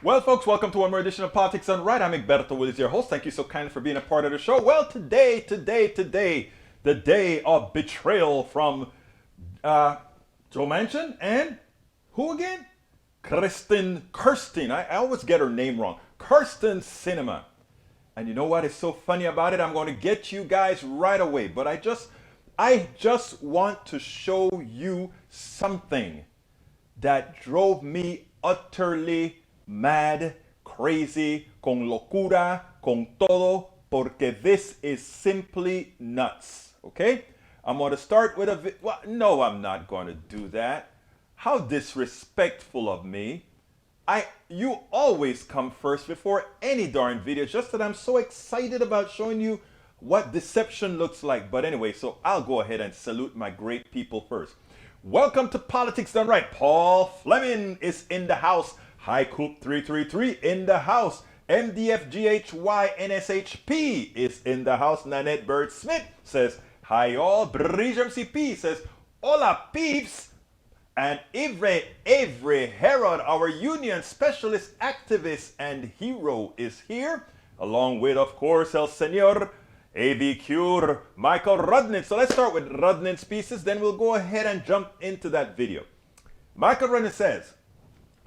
Well, folks, welcome to one more edition of Politics Done Right. I'm Egberto Willis, your host. Thank you so kindly for being a part of the show. Well, today, the day of betrayal from Joe Manchin and who again? Kirsten. I always get her name wrong. Kirsten Sinema. And you know what is so funny about it? I'm going to get you guys right away. But I just want to show you something that drove me utterly mad, crazy, con locura, con todo, porque this is simply nuts. Okay? I'm going to start with well, no, I'm not going to do that. How disrespectful of me. You always come first before any darn video, just that I'm so excited about showing you what deception looks like. But anyway, so I'll go ahead and salute my great people first. Welcome to Politics Done Right. Paul Fleming is in the house. Hi Coop 333 in the house. MDFGHY NSHP is in the house. Nanette Bird Smith says, hi all. Bridge MCP says, hola peeps. And Avery Herod, our union specialist, activist, and hero is here. Along with, of course, El Senor ABQ, Michael Rudnitz. So let's start with Rudnitz's pieces, then we'll go ahead and jump into that video. Michael Rudnitz says,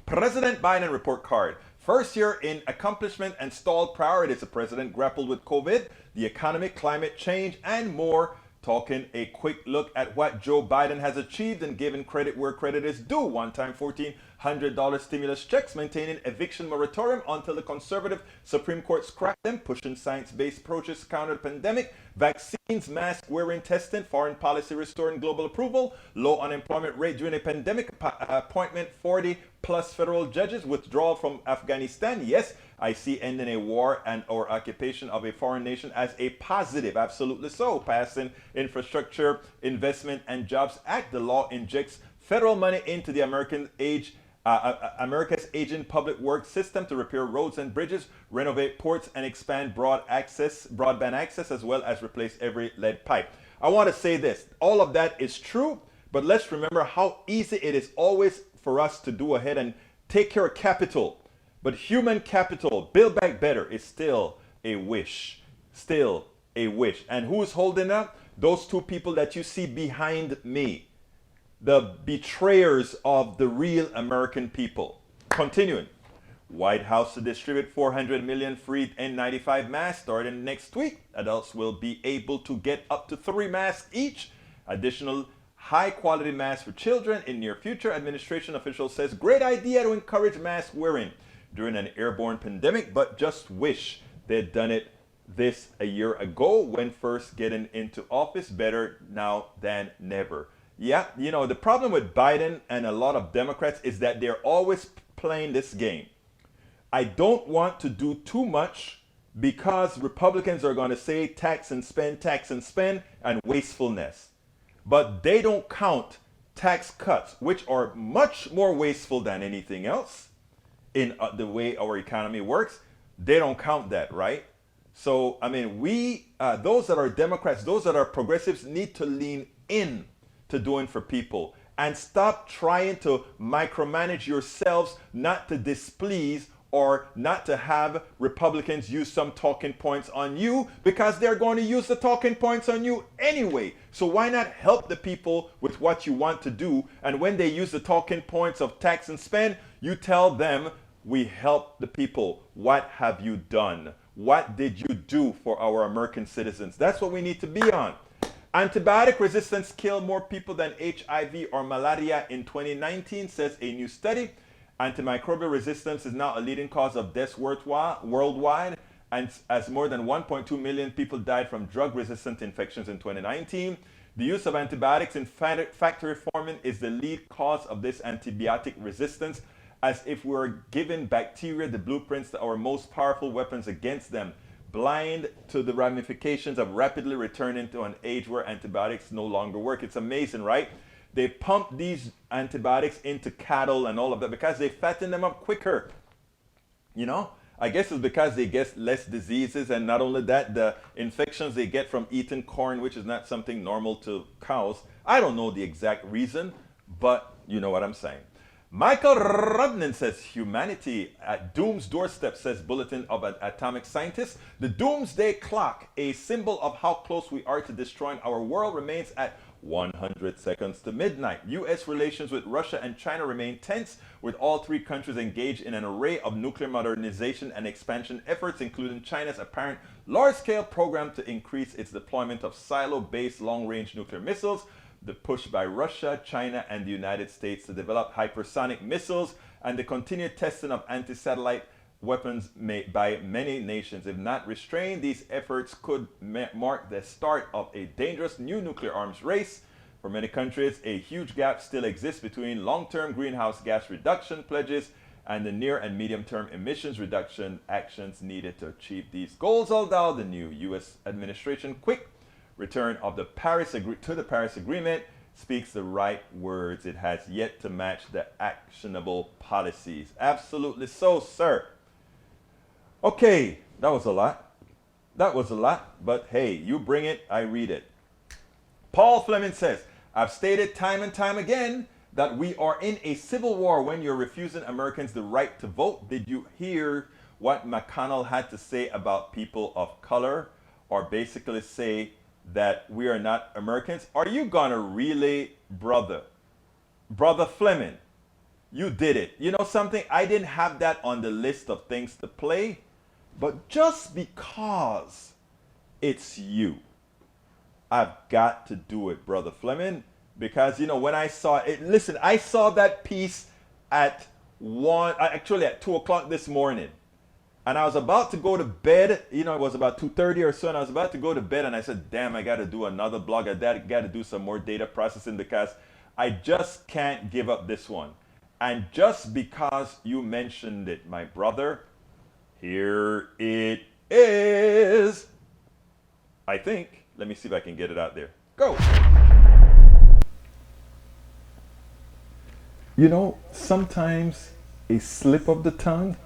President Biden report card. First year in accomplishment and stalled priorities. The president grappled with COVID, the economy, climate change, and more. Talking a quick look at what Joe Biden has achieved and giving credit where credit is due. One-time $1,400 stimulus checks, maintaining eviction moratorium until the conservative Supreme Court scrapped them, pushing science-based approaches to counter the pandemic, vaccines, mask wearing, testing, foreign policy restoring global approval, low unemployment rate during a pandemic, appointment 40-plus federal judges, withdrawal from Afghanistan. Yes, I see ending a war and or occupation of a foreign nation as a positive. Absolutely so. Passing Infrastructure Investment and Jobs Act. The law injects federal money into the America's aging public works system to repair roads and bridges, renovate ports, and expand broadband access, as well as replace every lead pipe. I want to say this. All of that is true, but let's remember how easy it is always for us to do ahead and take care of capital. But human capital, build back better, is still a wish. Still a wish. And who's holding up? Those two people that you see behind me. The betrayers of the real American people. Continuing. White House to distribute 400 million free N95 masks starting next week. Adults will be able to get up to 3 masks each. Additional high-quality masks for children in near future. Administration official says, great idea to encourage mask wearing during an airborne pandemic, but just wish they'd done it this a year ago when first getting into office. Better now than never. Yeah, you know, the problem with Biden and a lot of Democrats is that they're always playing this game. I don't want to do too much because Republicans are going to say tax and spend, and wastefulness. But they don't count tax cuts, which are much more wasteful than anything else. In the way our economy works, they don't count that, right? So, I mean, those that are Democrats, those that are progressives need to lean in to doing for people and stop trying to micromanage yourselves, not to displease or not to have Republicans use some talking points on you, because they're going to use the talking points on you anyway. So why not help the people with what you want to do? And when they use the talking points of tax and spend, you tell them, we help the people. What have you done? What did you do for our American citizens? That's what we need to be on. Antibiotic resistance killed more people than HIV or malaria in 2019, says a new study. Antimicrobial resistance is now a leading cause of deaths worldwide, and as more than 1.2 million people died from drug-resistant infections in 2019. The use of antibiotics in factory farming is the lead cause of this antibiotic resistance, as if we were giving bacteria the blueprints to our most powerful weapons against them, blind to the ramifications of rapidly returning to an age where antibiotics no longer work. It's amazing, right? They pump these antibiotics into cattle and all of that because they fatten them up quicker. You know, I guess it's because they get less diseases, and not only that, the infections they get from eating corn, which is not something normal to cows. I don't know the exact reason, but you know what I'm saying. Michael Rudnan says humanity at doom's doorstep, says Bulletin of an Atomic Scientist. The doomsday clock, a symbol of how close we are to destroying our world, remains at 100 seconds to midnight. U.S. relations with Russia and China remain tense, with all three countries engaged in an array of nuclear modernization and expansion efforts, including China's apparent large-scale program to increase its deployment of silo-based long-range nuclear missiles, the push by Russia, China, and the United States to develop hypersonic missiles, and the continued testing of anti-satellite weapons made by many nations. If not restrained, these efforts could mark the start of a dangerous new nuclear arms race. For many countries, a huge gap still exists between long-term greenhouse gas reduction pledges and the near and medium-term emissions reduction actions needed to achieve these goals. Although the new U.S. administration quick return of the Paris Agreement speaks the right words, it has yet to match the actionable policies. Absolutely so, sir. Okay, that was a lot. That was a lot, but hey, you bring it, I read it. Paul Fleming says, I've stated time and time again that we are in a civil war when you're refusing Americans the right to vote. Did you hear what McConnell had to say about people of color, or basically say that we are not Americans? Are you gonna really, brother Fleming, you did it. You know something, I didn't have that on the list of things to play, but just because it's you, I've got to do it, brother Fleming, because you know when I saw it, listen, I saw that piece at actually at 2 o'clock this morning. And I was about to go to bed, you know, it was about 2:30 or so, and I was about to go to bed, and I said, damn, I got to do another blog. I got to do some more data processing because I just can't give up this one. And just because you mentioned it, my brother, here it is. I think. Let me see if I can get it out there. Go. You know, sometimes a slip of the tongue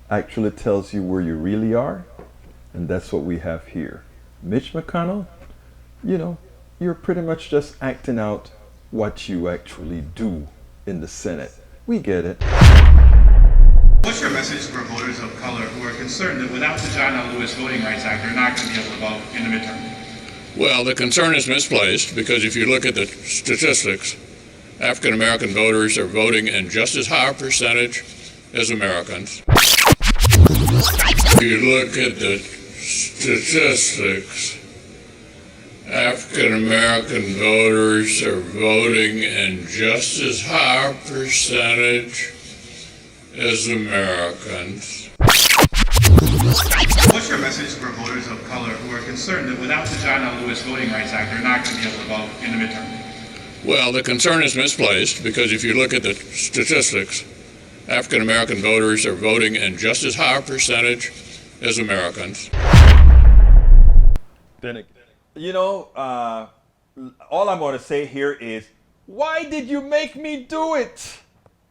actually tells you where you really are, and that's what we have here. Mitch McConnell, you know, you're pretty much just acting out what you actually do in the Senate. We get it. What's your message for voters of color who are concerned that without the John L. Lewis Voting Rights Act, they're not going to be able to vote in the midterm? Well, the concern is misplaced because if you look at the statistics, African American voters are voting in just as high a percentage as Americans. If you look at the statistics, African American voters are voting in just as high a percentage as Americans. What's your message for voters of color who are concerned that without the John L. Lewis Voting Rights Act, they're not going to be able to vote in the midterm? Well, the concern is misplaced because if you look at the statistics, African American voters are voting in just as high a percentage as Americans. Then, you know, all I'm going to say here is, why did you make me do it?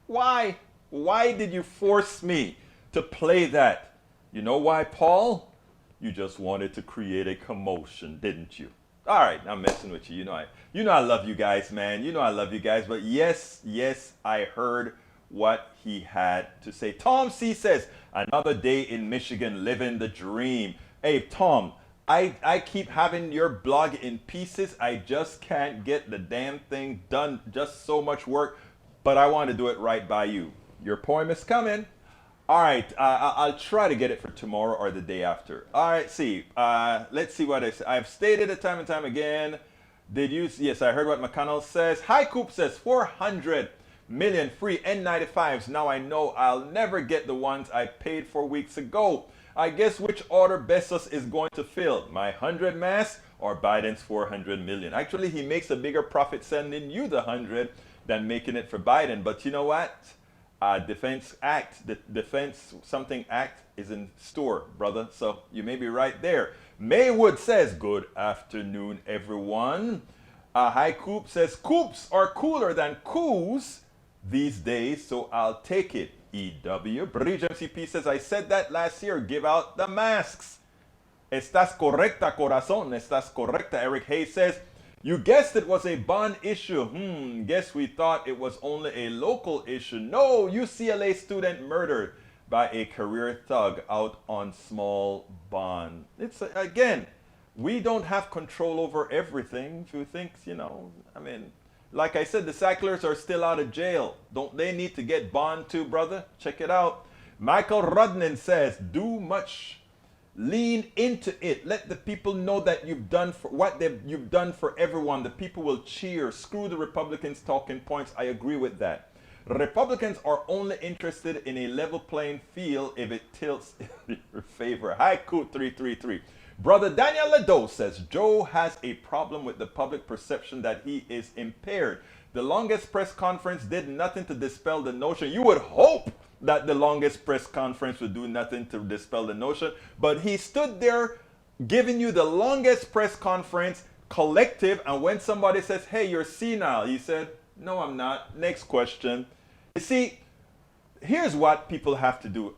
Why? Why did you force me to play that? You know why, Paul? You just wanted to create a commotion, didn't you? All right, I'm messing with you. You know I love you guys, man. You know I love you guys. But yes, I heard what he had to say. Tom C says, another day in Michigan, living the dream. Hey, Tom, I keep having your blog in pieces. I just can't get the damn thing done. Just so much work. But I want to do it right by you. Your poem is coming. All right, I'll try to get it for tomorrow or the day after. All right, see. Let's see what I say. I've stated it time and time again. Did you? Yes, I heard what McConnell says. Hi, Coop says 400 million free N95s. Now I know I'll never get the ones I paid for weeks ago. I guess which order Bezos is going to fill? My 100 masks or Biden's 400 million? Actually, he makes a bigger profit sending you the 100 than making it for Biden. But you know what? Defense Act, the Defense Something Act is in store, brother. So you may be right there. Maywood says, good afternoon, everyone. Hi, Coop says, Coops are cooler than coos these days, so I'll take it. EW. Bridge MCP says, I said that last year. Give out the masks. Estás correcta, corazón. Estás correcta. Eric Hayes says, You guessed it was a bond issue. Guess we thought it was only a local issue. No, UCLA student murdered by a career thug out on small bond. It's, again, we don't have control over everything. If you think, like I said, the Sacklers are still out of jail. Don't they need to get bond too, brother? Check it out. Michael Rudnin says, do much. Lean into it. Let the people know that you've done for you've done for everyone. The people will cheer. Screw the Republicans' talking points. I agree with that. Republicans are only interested in a level playing field if it tilts in your favor. Haiku 333. Brother Daniel Ledoux says Joe has a problem with the public perception that he is impaired. The longest press conference did nothing to dispel the notion. You would hope that the longest press conference would do nothing to dispel the notion, but he stood there giving you the longest press conference collective, and when somebody says, hey, you're senile, he said, no, I'm not. Next question. You see, here's what people have to do.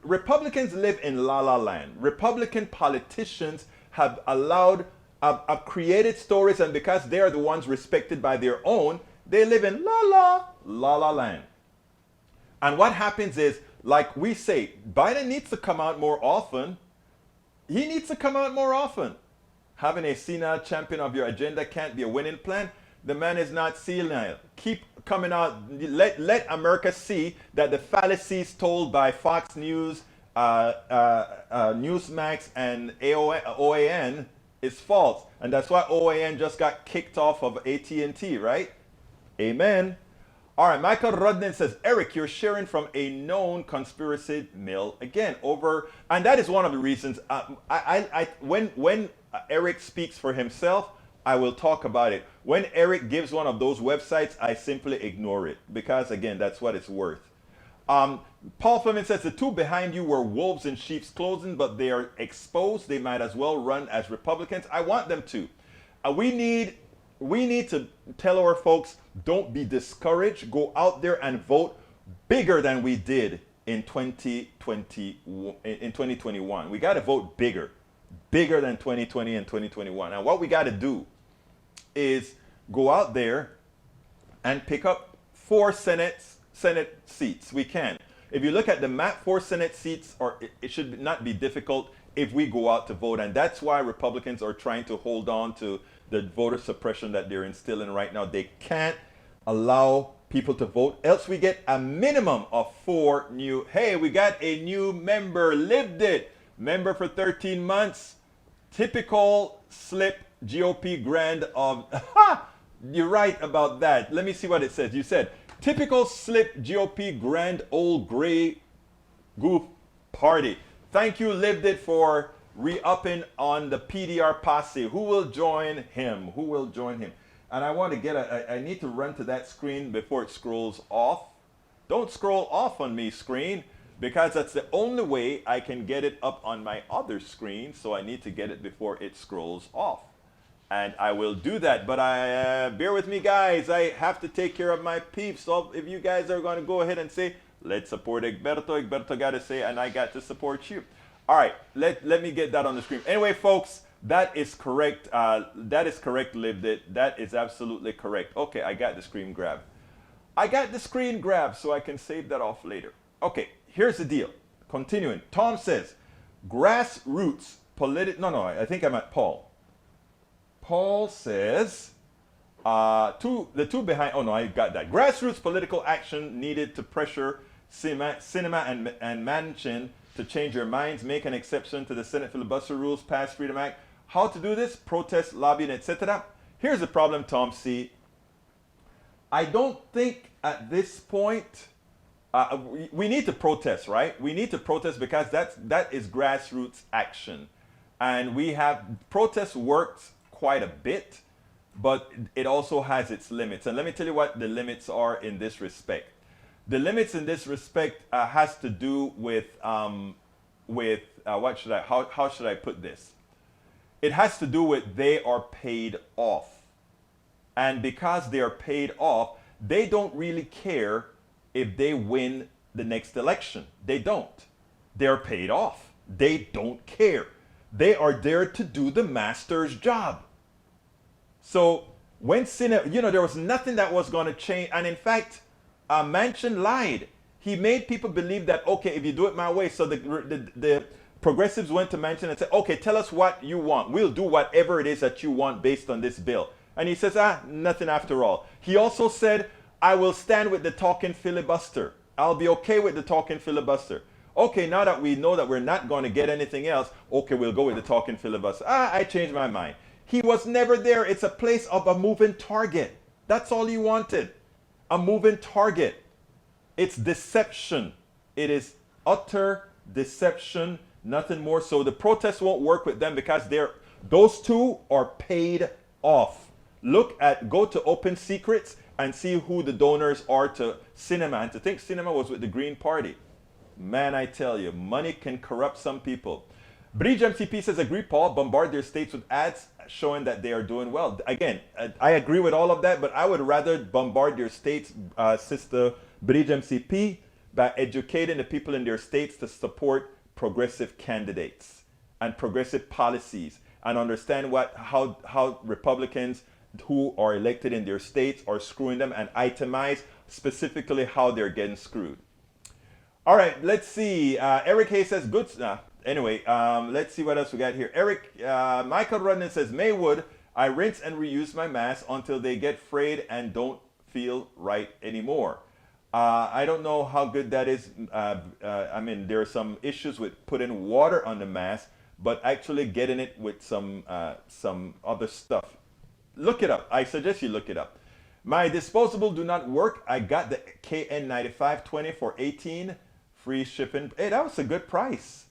Republicans live in la-la land. Republican politicians have created stories, and because they are the ones respected by their own, they live in la-la land. And what happens is, like we say, Biden needs to come out more often. He needs to come out more often. Having a senile champion of your agenda can't be a winning plan. The man is not senile. Keep coming out. Let America see that the fallacies told by Fox News, Newsmax, and OAN is false. And that's why OAN just got kicked off of AT&T, right? Amen. All right, Michael Rudnin says, Eric, you're sharing from a known conspiracy mill again and that is one of the reasons when Eric speaks for himself, I will talk about it. When Eric gives one of those websites, I simply ignore it because, again, that's what it's worth. Paul Fleming says, the two behind you were wolves in sheep's clothing, but they are exposed. They might as well run as Republicans. I want them to. We need to tell our folks, don't be discouraged. Go out there and vote bigger than we did in 2021. We got to vote bigger than 2020 and 2021. And what we got to do is go out there and pick up 4 Senate seats. We can. If you look at the map, 4 Senate seats, it should not be difficult if we go out to vote. And that's why Republicans are trying to hold on to the voter suppression that they're instilling right now. They can't allow people to vote, else we get a minimum of 4 new. Hey, we got a new member, lived it. Member for 13 months. Typical slip GOP grand of, you're right about that. Let me see what it says. You said, typical slip GOP grand old gray goof party. Thank you, lived it, for re-upping on the PDR posse. Who will join him? Who will join him? And I want to get I need to run to that screen before it scrolls off. Don't scroll off on me, screen, because that's the only way I can get it up on my other screen. So I need to get it before it scrolls off. And I will do that, but bear with me, guys. I have to take care of my peeps. So if you guys are going to go ahead and say, let's support Egberto got to say, and I got to support you. All right, let me get that on the screen. Anyway, folks, that is correct. That is correct, lived it. That is absolutely correct. Okay, I got the screen grab. I got the screen grab, so I can save that off later. Okay, here's the deal. Continuing. Tom says, grassroots political. No, I think I'm at Paul. Paul says, the two behind. Oh no, I got that. Grassroots political action needed to pressure Sinema and Manchin to change their minds, make an exception to the Senate filibuster rules, pass Freedom Act. How to do this? Protest, lobbying, etc. Here's the problem, Tom C. I don't think at this point we need to protest, right? We need to protest because that is grassroots action, and we have protest works quite a bit, but it also has its limits. And let me tell you what the limits are in this respect. The limits in this respect has to do with how should I put this? It has to do with they are paid off. And because they are paid off, they don't really care if they win the next election. They don't. They're paid off. They don't care. They are there to do the master's job. So when Sinema, there was nothing that was going to change. And in fact, Manchin lied. He made people believe that, okay, if you do it my way. So the progressives went to Manchin and said, okay, tell us what you want. We'll do whatever it is that you want based on this bill. And he says, nothing after all. He also said, I will stand with the talking filibuster. I'll be okay with the talking filibuster. Okay, now that we know that we're not going to get anything else, okay, we'll go with the talking filibuster. I changed my mind. He was never there. It's a place of a moving target. That's all he wanted. A moving target. It's deception. It is utter deception, nothing more. So the protests won't work with them because those two are paid off. Go to Open Secrets and see who the donors are to Sinema. And to think Sinema was with the Green Party. Man, I tell you, money can corrupt some people. Bridge MCP says, agree, Paul, bombard their states with ads showing that they are doing well. Again, I agree with all of that, but I would rather bombard their states, Sister Bridge MCP, by educating the people in their states to support progressive candidates and progressive policies and understand how Republicans who are elected in their states are screwing them and itemize specifically how they're getting screwed. All right, let's see. Eric Hayes says, good. Anyway, let's see what else we got here. Michael Rudnan says, Maywood, I rinse and reuse my mask until they get frayed and don't feel right anymore. I don't know how good that is. I mean, there are some issues with putting water on the mask, but actually getting it with some other stuff. Look it up. I suggest you look it up. My disposable do not work. I got the KN9520 for $18, free shipping. Hey, that was a good price.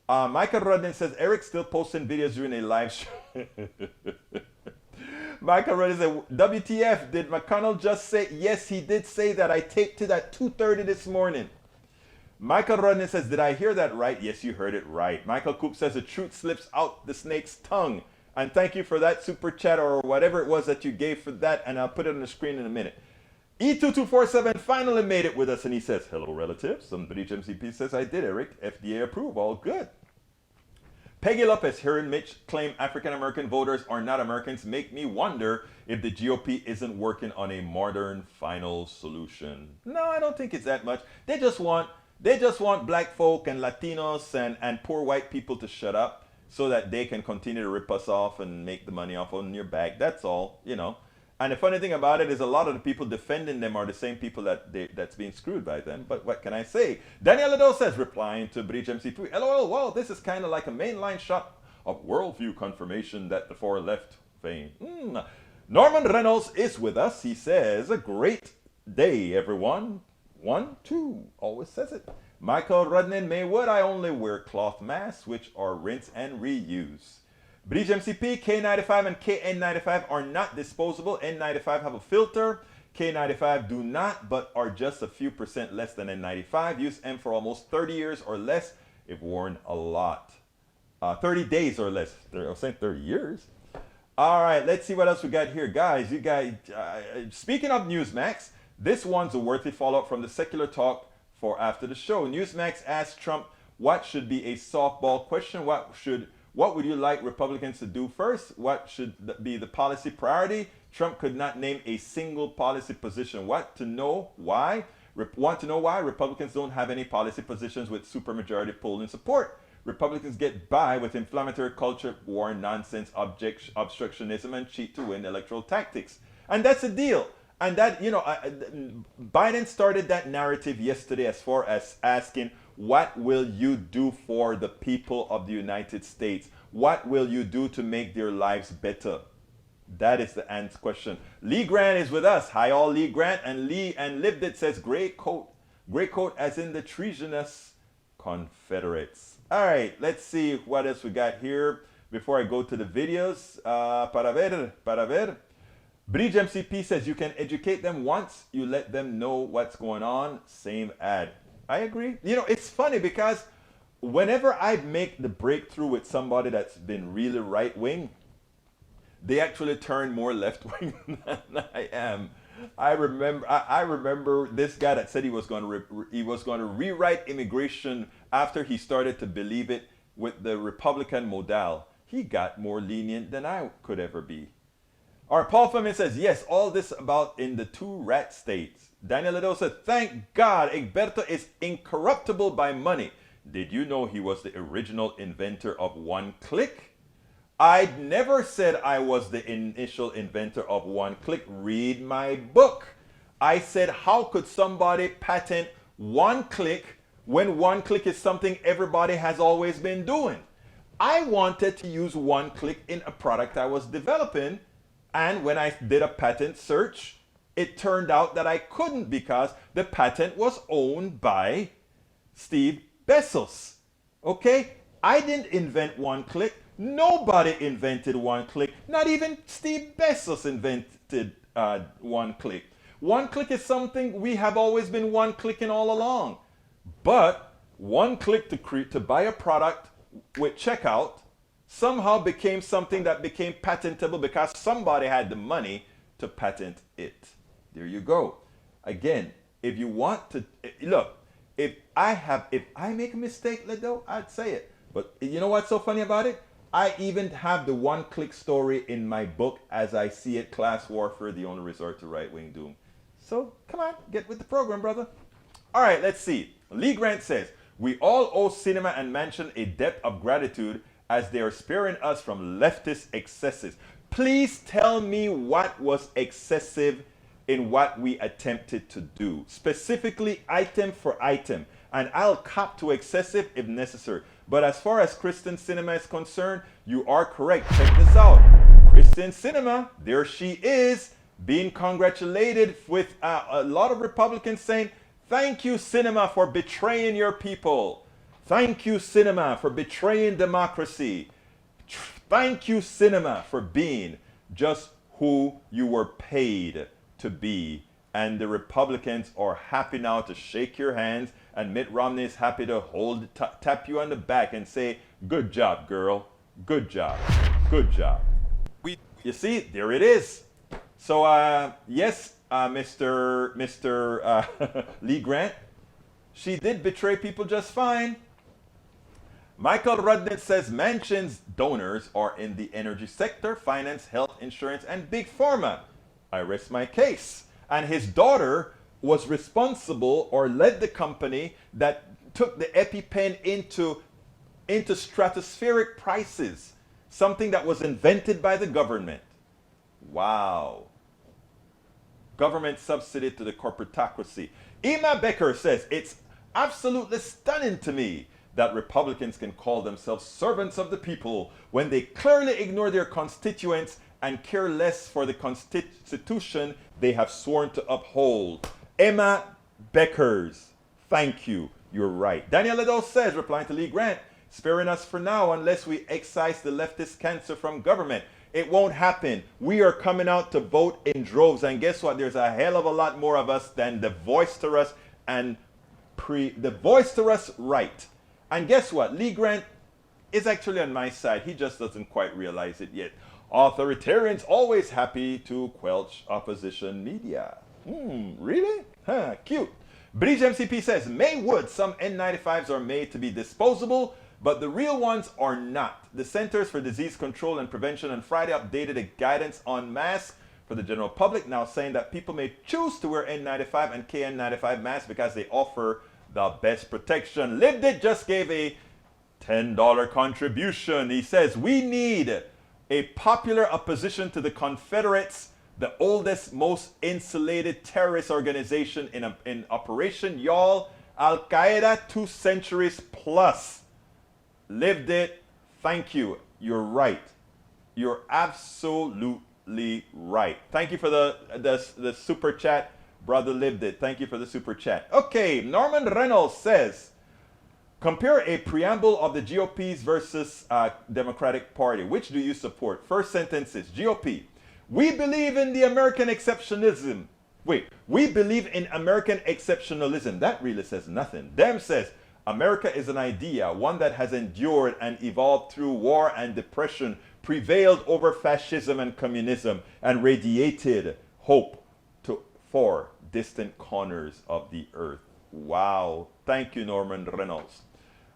Michael Rodden says, Eric still posting videos during a live show. Michael Rodden said, WTF, did McConnell just say? Yes, he did say that. I taped it at 2:30 this morning. Michael Rodden says, did I hear that right? Yes, you heard it right. Michael Coop says, the truth slips out the snake's tongue. And thank you for that super chat or whatever it was that you gave for that. And I'll put it on the screen in a minute. E2247 finally made it with us. And he says, hello, relatives. Somebody MCP says, I did, Eric. FDA approve. All good. Peggy Lopez, hearing Mitch claim African-American voters are not Americans make me wonder if the GOP isn't working on a modern final solution. No, I don't think it's that much. They just want black folk and Latinos and poor white people to shut up so that they can continue to rip us off and make the money off on your back. That's all, And the funny thing about it is a lot of the people defending them are the same people that's being screwed by them. But what can I say? Daniel Lado says, replying to Bridge MC3, LOL, well, this is kind of like a mainline shot of worldview confirmation that the far left vein. Norman Reynolds is with us. He says, a great day, everyone. 1, 2, always says it. Michael Rudnan Maywood, I only wear cloth masks, which are rinse and reuse. Bridge MCP, K95 and KN95 are not disposable. N95 have a filter. K95 do not, but are just a few % less than N95. Use M for almost 30 years or less if worn a lot. 30 days or less. I was saying 30 years. All right, let's see what else we got here. Guys, speaking of Newsmax, this one's a worthy follow-up from the secular talk for after the show. Newsmax asked Trump what should be a softball question. What would you like Republicans to do first? What should be the policy priority? Trump could not name a single policy position. Want to know why Republicans don't have any policy positions with supermajority polling support? Republicans get by with inflammatory culture war nonsense, obstructionism, and cheat to win electoral tactics. And that's the deal. And that, Biden started that narrative yesterday as far as asking, what will you do for the people of the United States? What will you do to make their lives better? That is the answer question. Lee Grant is with us. Hi, all Lee Grant. And Lived It says, gray coat as in the treasonous Confederates. All right, let's see what else we got here before I go to the videos. Para ver. Bridge MCP says you can educate them once you let them know what's going on. Same ad. I agree. It's funny because whenever I make the breakthrough with somebody that's been really right-wing, they actually turn more left-wing than I am. I remember this guy that said he was going to rewrite immigration after he started to believe it with the Republican modal. He got more lenient than I could ever be. Our Paul Fleming says, yes, all this about in the two rat states. Daniel Liddell said, thank God Egberto is incorruptible by money. Did you know he was the original inventor of one click? I never said I was the initial inventor of one click. Read my book. I said, how could somebody patent one click when one click is something everybody has always been doing? I wanted to use one click in a product I was developing, and when I did a patent search, it turned out that I couldn't because the patent was owned by Steve Bezos. Okay? I didn't invent one click. Nobody invented one click. Not even Steve Bezos invented one click. One click is something we have always been one clicking all along. But one click to buy a product with checkout somehow became something that became patentable because somebody had the money to patent it. There you go. Again, if you want to look, if I make a mistake, Ledo, I'd say it. But you know what's so funny about it? I even have the one-click story in my book, As I See It, Class Warfare, the Only Resort to Right-Wing Doom. So, come on, get with the program, brother. All right, let's see. Lee Grant says, we all owe Sinema and Manchin a debt of gratitude as they are sparing us from leftist excesses. Please tell me what was excessive in what we attempted to do. Specifically, item for item. And I'll cop to excessive if necessary. But as far as Kristen Sinema is concerned, you are correct. Check this out. Kristen Sinema, there she is, being congratulated with a lot of Republicans saying, thank you, Sinema, for betraying your people. Thank you, Sinema, for betraying democracy. Thank you, Sinema, for being just who you were paid to be. And the Republicans are happy now to shake your hands, and Mitt Romney is happy to tap you on the back and say, good job, girl. Good job. Good job. You see, there it is. So, yes, Mr. Lee Grant, she did betray people just fine. Michael Rudnett says Manchin's donors are in the energy sector, finance, health, insurance, and big pharma. I rest my case. And his daughter was responsible or led the company that took the EpiPen into stratospheric prices, something that was invented by the government. Wow. Government subsidy to the corporatocracy. Emma Becker says, it's absolutely stunning to me that Republicans can call themselves servants of the people when they clearly ignore their constituents and care less for the Constitution they have sworn to uphold. Emma Beckers, thank you. You're right. Daniel Liddell says, replying to Lee Grant, sparing us for now unless we excise the leftist cancer from government. It won't happen. We are coming out to vote in droves. And guess what? There's a hell of a lot more of us than the voice to us and the voice to us right. And guess what? Lee Grant is actually on my side. He just doesn't quite realize it yet. Authoritarians always happy to quelch opposition media. Really? Huh, cute. Bridge MCP says, Maywood, some N95s are made to be disposable, but the real ones are not. The Centers for Disease Control and Prevention on Friday updated a guidance on masks for the general public, now saying that people may choose to wear N95 and KN95 masks because they offer the best protection. Lived It just gave a $10 contribution. He says, we need a popular opposition to the Confederates, the oldest, most insulated terrorist organization in operation. Y'all, Al-Qaeda, 2 centuries plus. Lived It. Thank you. You're right. You're absolutely right. Thank you for the super chat, brother Lived It. Thank you for the super chat. Okay, Norman Reynolds says, compare a preamble of the GOP's versus Democratic Party. Which do you support? First sentence is GOP. We believe in the American exceptionalism. Wait, we believe in American exceptionalism. That really says nothing. Dems says, America is an idea, one that has endured and evolved through war and depression, prevailed over fascism and communism, and radiated hope for distant corners of the earth. Wow. Thank you, Norman Reynolds.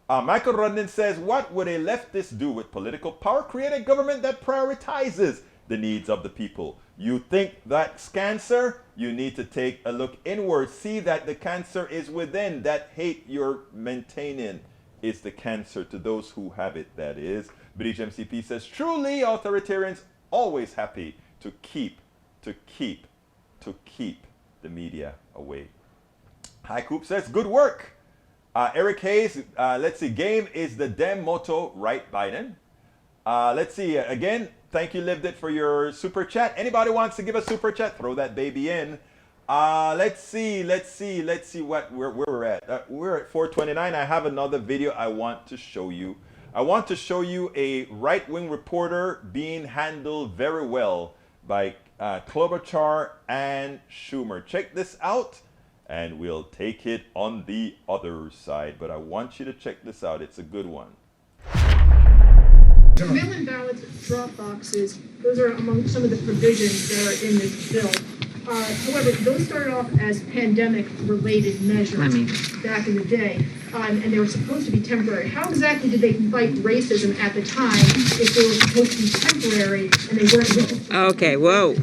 Michael Rudnin says, what would a leftist do with political power? Create a government that prioritizes the needs of the people. You think that's cancer? You need to take a look inward. See that the cancer is within. That hate you're maintaining is the cancer to those who have it, that is. British MCP says, truly authoritarians always happy to keep the media away. Hi Coop says, good work. Eric Hayes, let's see, game is the Dem motto, right, Biden? Let's see, again, thank you, Lived It, for your super chat. Anybody wants to give a super chat, throw that baby in. Let's see where we're at. We're at 429. I have another video I want to show you. I want to show you a right-wing reporter being handled very well by Klobuchar and Schumer. Check this out, and we'll take it on the other side. But I want you to check this out. It's a good one. Mail-in ballots, drop boxes, those are among some of the provisions that are in this bill. However, those started off as pandemic-related measures back in the day, and they were supposed to be temporary. How exactly did they fight racism at the time if they were supposed to be temporary and they weren't? Okay, whoa.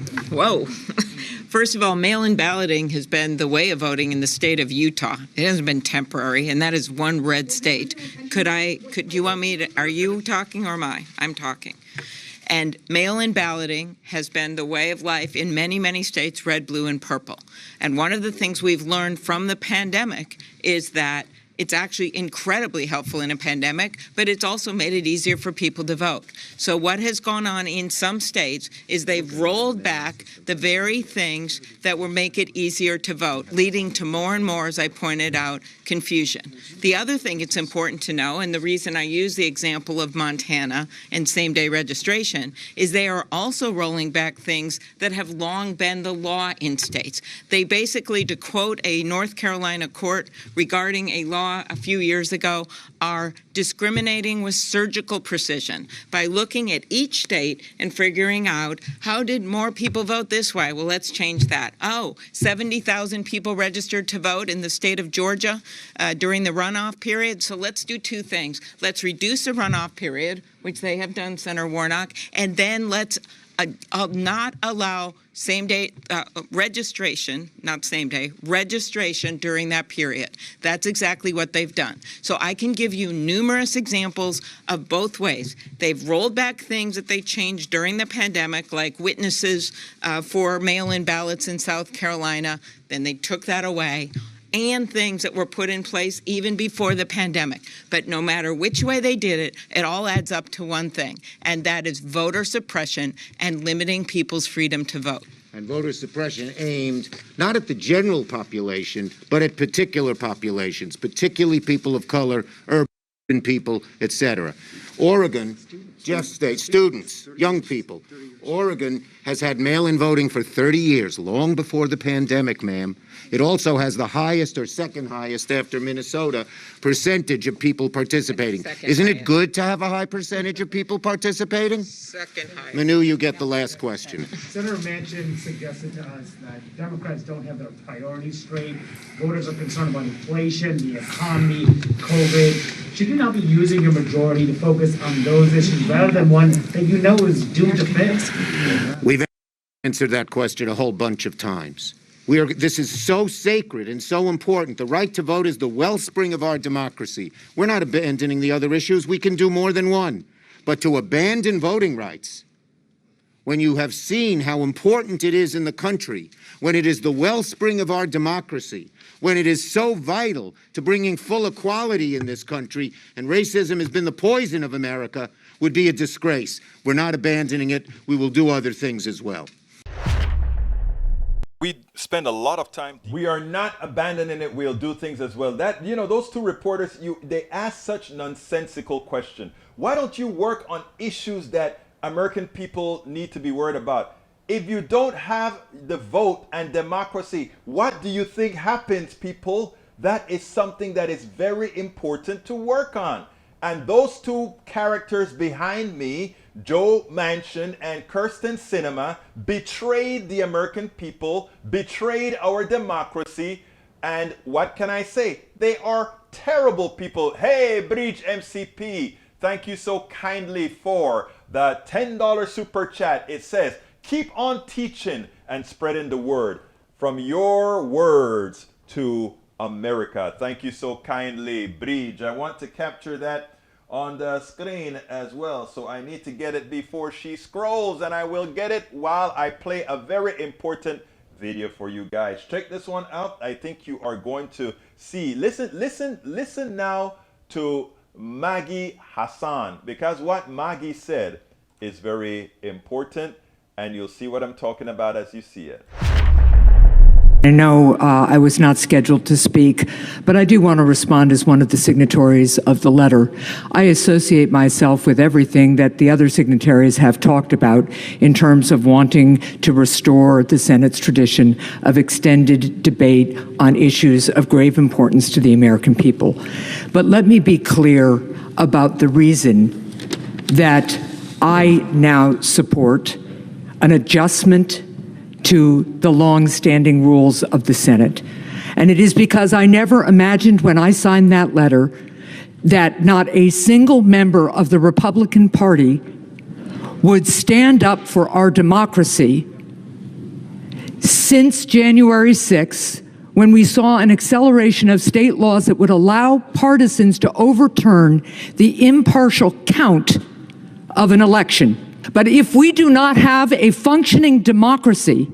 First of all, mail-in balloting has been the way of voting in the state of Utah. It hasn't been temporary, and that is one red state. Could you want me to, are you talking or am I? I'm talking. And mail-in balloting has been the way of life in many, many states, red, blue, and purple. And one of the things we've learned from the pandemic is that it's actually incredibly helpful in a pandemic, but it's also made it easier for people to vote. So what has gone on in some states is they've rolled back the very things that will make it easier to vote, leading to more and more, as I pointed out, confusion. The other thing it's important to know, and the reason I use the example of Montana and same-day registration, is they are also rolling back things that have long been the law in states. They basically, to quote a North Carolina court regarding a law a few years ago, are discriminating with surgical precision by looking at each state and figuring out, how did more people vote this way? Well, let's change that. 70,000 people registered to vote in the state of Georgia during the runoff period. So let's do two things. Let's reduce the runoff period, which they have done, Senator Warnock, and then let's not allow same-day registration, not same-day, registration during that period. That's exactly what they've done. So I can give you numerous examples of both ways. They've rolled back things that they changed during the pandemic, like witnesses for mail-in ballots in South Carolina. Then they took that away, and things that were put in place even before the pandemic. But no matter which way they did it, it all adds up to one thing, and that is voter suppression and limiting people's freedom to vote. And voter suppression aimed not at the general population, but at particular populations, particularly people of color, urban people, etc. Oregon, Jeff State, students, young people. Oregon has had mail-in voting for 30 years, long before the pandemic, ma'am. It also has the highest or second highest after Minnesota percentage of people participating. Isn't it good to have a high percentage of people participating? Second highest. Manu, you get the last question. Senator Manchin suggested to us that Democrats don't have their priorities straight. Voters are concerned about inflation, the economy, COVID. Should you not be using your majority to focus on those issues rather than one that you know is doomed to fail? We've answered that question a whole bunch of times. This is so sacred and so important. The right to vote is the wellspring of our democracy. We're not abandoning the other issues. We can do more than one. But to abandon voting rights, when you have seen how important it is in the country, when it is the wellspring of our democracy, when it is so vital to bringing full equality in this country, and racism has been the poison of America, would be a disgrace. We're not abandoning it. We will do other things as well. We spend a lot of time. We are not abandoning it. We'll do things as well. That, those two reporters, they ask such nonsensical question. Why don't you work on issues that American people need to be worried about? If you don't have the vote and democracy, what do you think happens, people? That is something that is very important to work on. And those two characters behind me, Joe Manchin and Kirsten Sinema, betrayed the American people, betrayed our democracy, and what can I say? They are terrible people. Hey, Bridge MCP, thank you so kindly for the $10 super chat. It says, keep on teaching and spreading the word from your words to America. Thank you so kindly, Bridge. I want to capture that on the screen as well, so I need to get it before she scrolls, and I will get it while I play a very important video for you guys. Check this one out. I think you are going to see. Listen now to Maggie Hassan, because what Maggie said is very important, and you'll see what I'm talking about as you see it. I know I was not scheduled to speak, but I do want to respond as one of the signatories of the letter. I associate myself with everything that the other signatories have talked about in terms of wanting to restore the Senate's tradition of extended debate on issues of grave importance to the American people. But let me be clear about the reason that I now support an adjustment to the long-standing rules of the Senate. And it is because I never imagined when I signed that letter that not a single member of the Republican Party would stand up for our democracy since January 6th, when we saw an acceleration of state laws that would allow partisans to overturn the impartial count of an election. But if we do not have a functioning democracy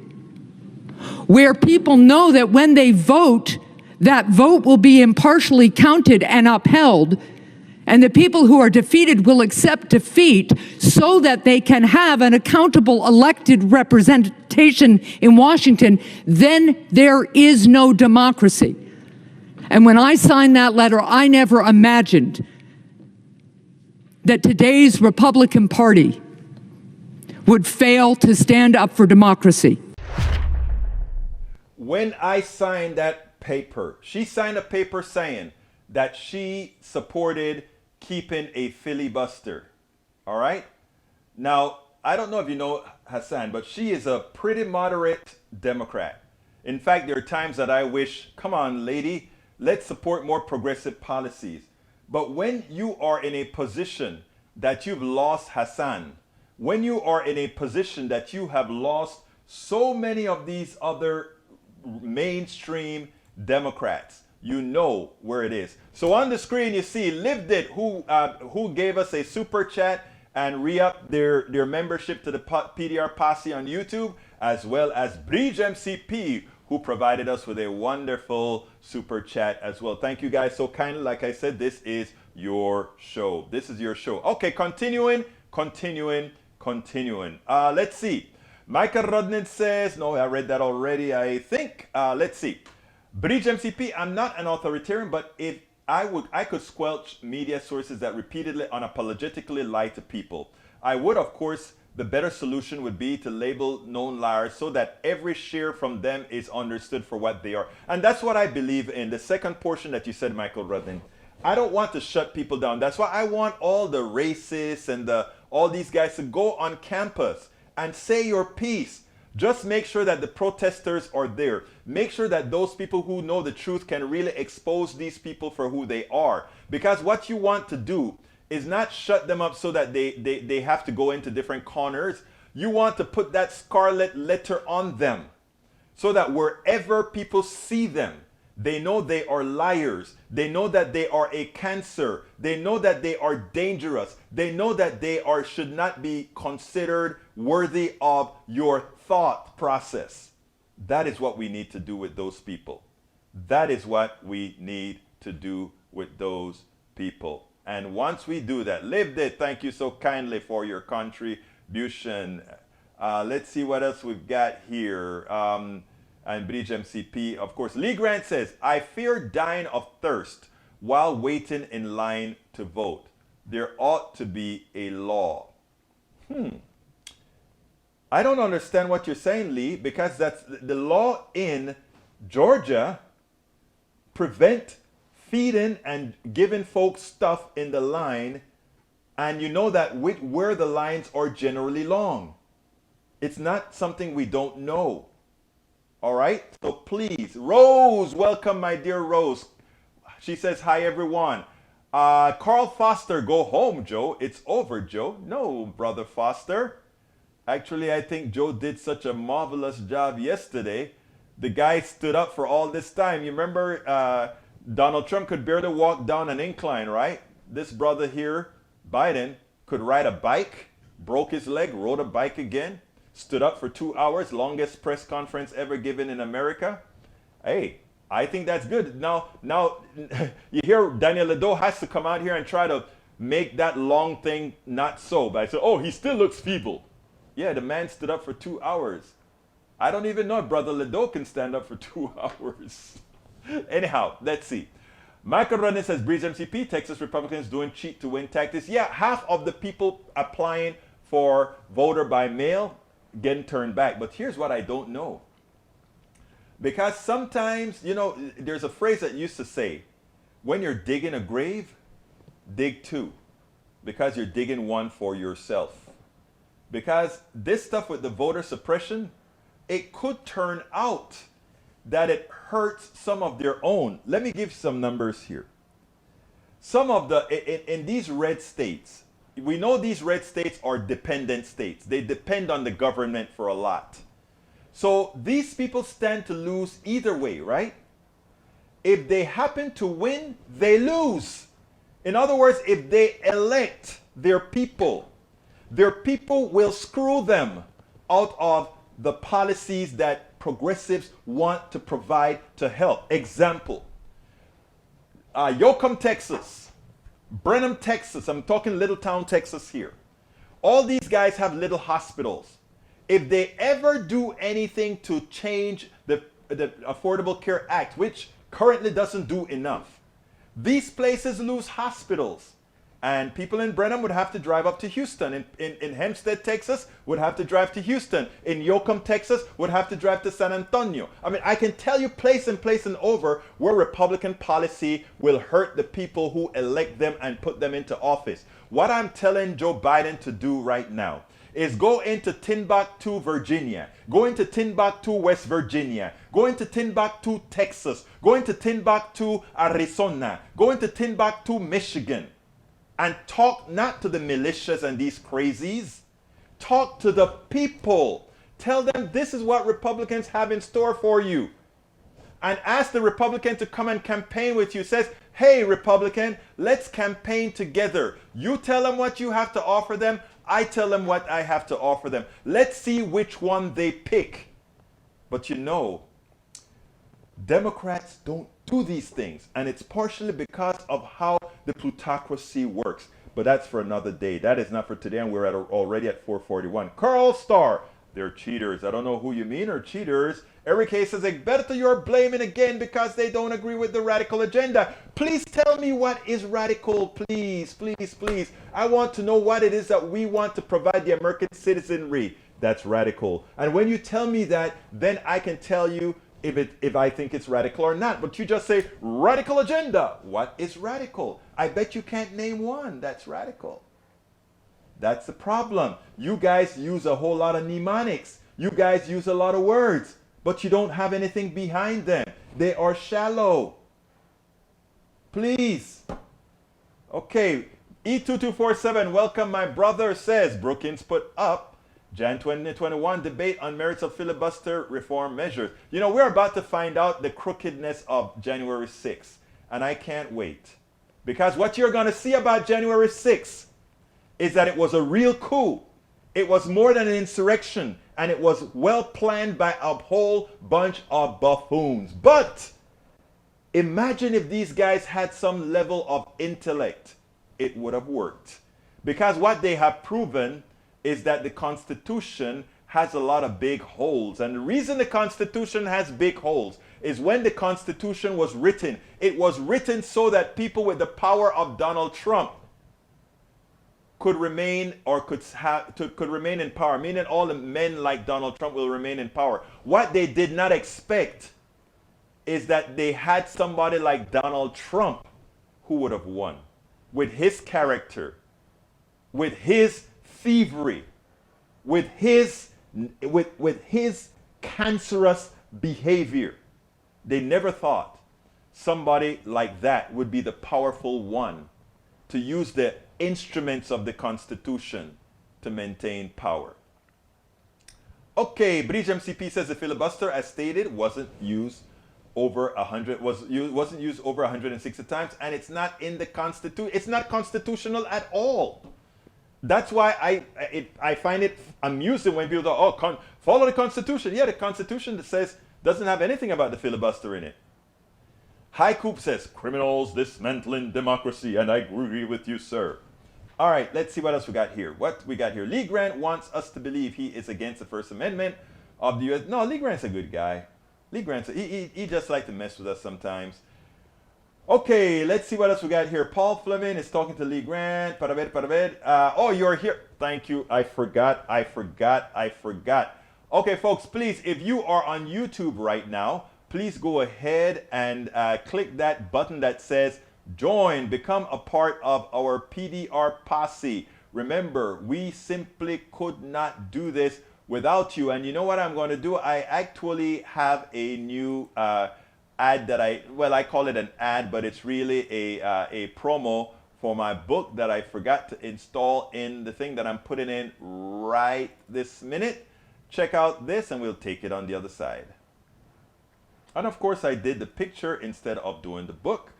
where people know that when they vote, that vote will be impartially counted and upheld, and the people who are defeated will accept defeat so that they can have an accountable elected representation in Washington, then there is no democracy. And when I signed that letter, I never imagined that today's Republican Party would fail to stand up for democracy. When I signed that paper, she signed a paper saying that she supported keeping a filibuster. All right? Now, I don't know if you know Hassan, but she is a pretty moderate Democrat. In fact, there are times that I wish, come on, lady, let's support more progressive policies. But when you are in a position that you've lost Hassan, when you are in a position that you have lost so many of these other mainstream Democrats, you know where it is. So on the screen you see Lived It, who gave us a super chat and re-upped their membership to the PDR Posse on YouTube, as well as Bridge MCP, who provided us with a wonderful super chat as well. Thank you guys so kindly. Like I said, this is your show. This is your show. Okay, continuing. Let's see. Michael Rodney says, no, I read that already, I think. Let's see. Bridge MCP, I'm not an authoritarian, but if I could squelch media sources that repeatedly unapologetically lie to people. I would, of course, the better solution would be to label known liars so that every share from them is understood for what they are. And that's what I believe in. The second portion that you said, Michael Rodney. I don't want to shut people down. That's why I want all the racists and all these guys to go on campus and say your piece. Just make sure that the protesters are there. Make sure that those people who know the truth can really expose these people for who they are. Because what you want to do is not shut them up so that they have to go into different corners. You want to put that scarlet letter on them so that wherever people see them, they know they are liars. They know that they are a cancer. They know that they are dangerous. They know that they should not be considered worthy of your thought process. That is what we need to do with those people. That is what we need to do with those people. And once we do that, Lived It, thank you so kindly for your contribution. Let's see what else we've got here. And Bridge MCP, of course. Lee Grant says, I fear dying of thirst while waiting in line to vote. There ought to be a law. I don't understand what you're saying, Lee, because that's the law in Georgia prevent feeding and giving folks stuff in the line, and you know that where the lines are generally long. It's not something we don't know. All right, so please, Rose, welcome, my dear Rose. She says, hi, everyone. Carl Foster, go home, Joe. It's over, Joe. No, Brother Foster. Actually, I think Joe did such a marvelous job yesterday. The guy stood up for all this time. You remember Donald Trump could barely walk down an incline, right? This brother here, Biden, could ride a bike, broke his leg, rode a bike again, stood up for 2 hours, longest press conference ever given in America. Hey, I think that's good. Now, you hear Daniel Ledo has to come out here and try to make that long thing not so. But I said, oh, he still looks feeble. Yeah, the man stood up for 2 hours. I don't even know if Brother Ledo can stand up for 2 hours. Anyhow, let's see. Michael Ronin says, Breeze MCP, Texas Republicans doing cheat to win tactics. Yeah, half of the people applying for voter by mail getting turned back. But here's what I don't know. Because sometimes, you know, there's a phrase that used to say, when you're digging a grave, dig two. Because you're digging one for yourself. Because this stuff with the voter suppression, it could turn out that it hurts some of their own. Let me give some numbers here. Some of the, in these red states, we know these red states are dependent states. They depend on the government for a lot. So these people stand to lose either way, right? If they happen to win, they lose. In other words, if they elect their people will screw them out of the policies that progressives want to provide to help. Example, Yoakum, Texas, Brenham, Texas, I'm talking Little Town, Texas here. All these guys have little hospitals. If they ever do anything to change the Affordable Care Act, which currently doesn't do enough, these places lose hospitals. And people in Brenham would have to drive up to Houston. In Hempstead, Texas, would have to drive to Houston. In Yoakum, Texas, would have to drive to San Antonio. I mean, I can tell you place and over where Republican policy will hurt the people who elect them and put them into office. What I'm telling Joe Biden to do right now is go into Timbuktu, Virginia. Go into Timbuktu, West Virginia. Go into Timbuktu, Texas. Go into Timbuktu, Arizona. Go into Timbuktu, Michigan. And talk not to the militias and these crazies. Talk to the people. Tell them this is what Republicans have in store for you. And ask the Republican to come and campaign with you. Says, hey, Republican, let's campaign together. You tell them what you have to offer them. I tell them what I have to offer them. Let's see which one they pick. But you know, Democrats don't do these things. And it's partially because of how the plutocracy works. But that's for another day. That is not for today. And we're already at 4:41. Carl Starr, they're cheaters. I don't know who you mean are cheaters. Eric Hayes says, Egberto, you're blaming again because they don't agree with the radical agenda. Please tell me what is radical. Please, please, please. I want to know what it is that we want to provide the American citizenry. That's radical. And when you tell me that, then I can tell you if I think it's radical or not. But you just say, radical agenda. What is radical? I bet you can't name one that's radical. That's the problem. You guys use a whole lot of mnemonics. You guys use a lot of words, but you don't have anything behind them. They are shallow. Please. Okay, E2247, welcome my brother, says Brookins put up Jan 2021 debate on merits of filibuster reform measures. You know, we're about to find out the crookedness of January 6th, and I can't wait. Because what you're going to see about January 6th is that it was a real coup. It was more than an insurrection, and it was well planned by a whole bunch of buffoons. But imagine if these guys had some level of intellect, it would have worked. Because what they have proven is that the Constitution has a lot of big holes. And the reason the Constitution has big holes is when the Constitution was written, it was written so that people with the power of Donald Trump could remain or could remain in power, meaning all the men like Donald Trump will remain in power. What they did not expect is that they had somebody like Donald Trump who would have won with his character, with his thievery, with his cancerous behavior. They never thought somebody like that would be the powerful one to use the instruments of the Constitution to maintain power. Okay, Bridge MCP says the filibuster, as stated, wasn't used over 160 times, and it's not in the Constitution. It's not constitutional at all. That's why I find it amusing when people go, oh, follow the Constitution. Yeah, the Constitution that says doesn't have anything about the filibuster in it. High Coop says, criminals dismantling democracy, and I agree with you, sir. All right, let's see what else we got here. What we got here? Lee Grant wants us to believe he is against the First Amendment of the U.S. No, Lee Grant's a good guy. Lee Grant's, he just like to mess with us sometimes. Okay, let's see what else we got here. Paul Fleming is talking to Lee Grant. Oh, you're here. Thank you. I forgot. Okay, folks, please, if you are on YouTube right now, please go ahead and click that button that says join, become a part of our PDR posse. Remember, we simply could not do this without you. And you know what I'm going to do? I actually have a new ad that I call it an ad, but it's really a promo for my book that I forgot to install in the thing that I'm putting in right this minute. Check out this and we'll take it on the other side. And of course I did the picture instead of doing the book,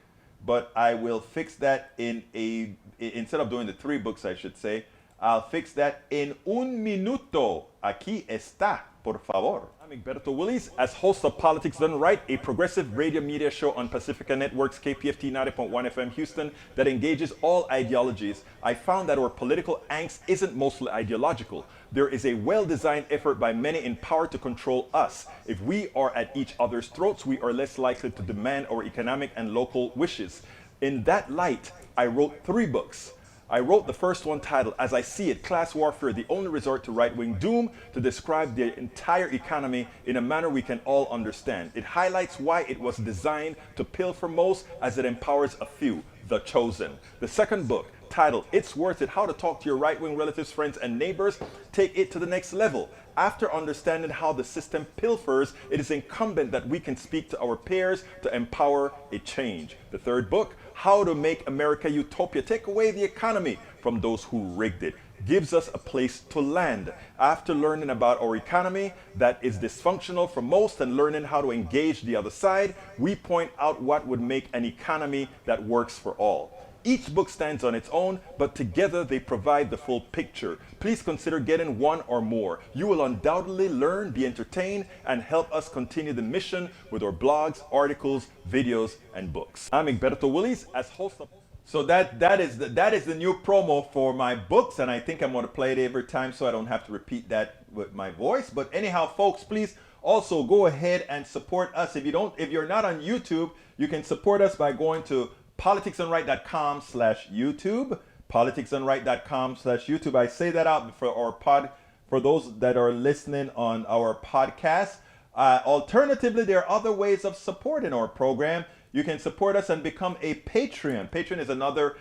but I will fix that instead of doing the 3 books, I should say, I'll fix that in un minuto. Aquí está, por favor. I'm Egberto Willies, as host of Politics Done Right, a progressive radio media show on Pacifica Network's KPFT 90.1 FM Houston that engages all ideologies. I found that our political angst isn't mostly ideological. There is a well-designed effort by many in power to control us. If we are at each other's throats, we are less likely to demand our economic and local wishes. In that light, I wrote 3 books. I wrote the first one titled, As I See It, Class Warfare, the Only Resort to Right-Wing Doom, to describe the entire economy in a manner we can all understand. It highlights why it was designed to pilfer most as it empowers a few, the chosen. The second book, titled, It's Worth It, How to Talk to Your Right-Wing Relatives, Friends, and Neighbors, take it to the next level. After understanding how the system pilfers, it is incumbent that we can speak to our peers to empower a change. The third book, How to Make America Utopia, Take Away the Economy from Those Who Rigged It, gives us a place to land. After learning about our economy that is dysfunctional for most and learning how to engage the other side, we point out what would make an economy that works for all. Each book stands on its own, but together they provide the full picture. Please consider getting one or more. You will undoubtedly learn, be entertained, and help us continue the mission with our blogs, articles, videos, and books. I'm Egberto Willies, as host of... So that is the new promo for my books, and I think I'm going to play it every time so I don't have to repeat that with my voice. But anyhow, folks, please also go ahead and support us. If you're not on YouTube, you can support us by going to politicsdoneright.com/YouTube. politicsdoneright.com/YouTube. I say that out for those that are listening on our podcast. Alternatively, there are other ways of supporting our program. You can support us and become a Patreon. Patreon is another